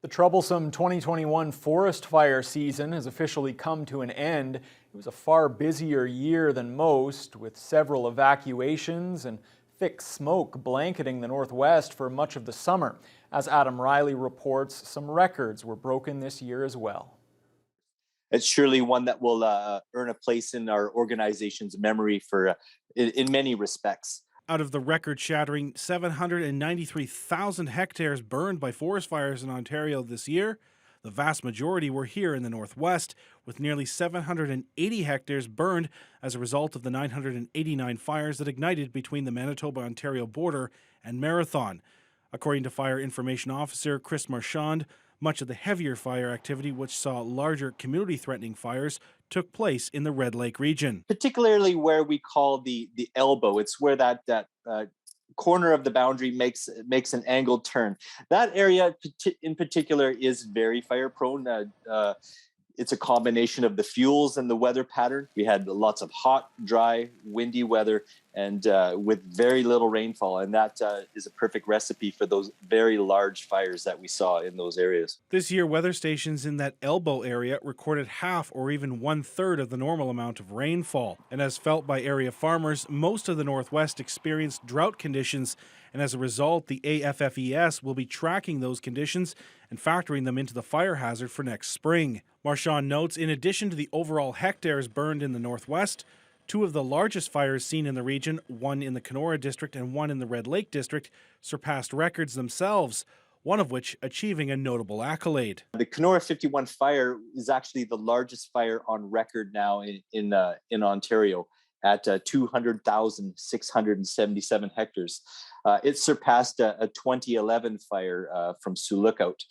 The troublesome 2021 forest fire season has officially come to an end. It was a far busier year than most, with several evacuations and thick smoke blanketing the Northwest for much of the summer. As Adam Riley reports, some records were broken this year as well. It's surely one that will earn a place in our organization's memory in many respects. Out of the record-shattering 793,000 hectares burned by forest fires in Ontario this year, the vast majority were here in the Northwest, with nearly 780 hectares burned as a result of the 989 fires that ignited between the Manitoba-Ontario border and Marathon. According to Fire Information Officer Chris Marchand, much of the heavier fire activity, which saw larger community-threatening fires, took place in the Red Lake region. Particularly where we call the elbow. It's where that corner of the boundary makes an angled turn. That area in particular is very fire prone. It's a combination of the fuels and the weather pattern. We had lots of hot, dry, windy weather and with very little rainfall. And that is a perfect recipe for those very large fires that we saw in those areas. This year, weather stations in that elbow area recorded half or even 1/3 of the normal amount of rainfall. And as felt by area farmers, most of the Northwest experienced drought conditions. And as a result, the AFFES will be tracking those conditions and factoring them into the fire hazard for next spring. Marchand notes, in addition to the overall hectares burned in the Northwest, two of the largest fires seen in the region, one in the Kenora district and one in the Red Lake district, surpassed records themselves, one of which achieving a notable accolade. The Kenora 51 fire is actually the largest fire on record now in Ontario at 200,677 hectares. It surpassed a 2011 fire from Sioux Lookout.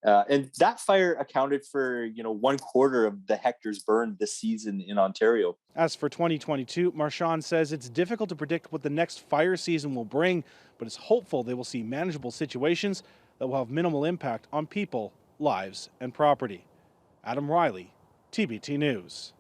And that fire accounted for, 1/4 of the hectares burned this season in Ontario. As for 2022, Marchand says it's difficult to predict what the next fire season will bring, but is hopeful they will see manageable situations that will have minimal impact on people, lives, and property. Adam Riley, TBT News.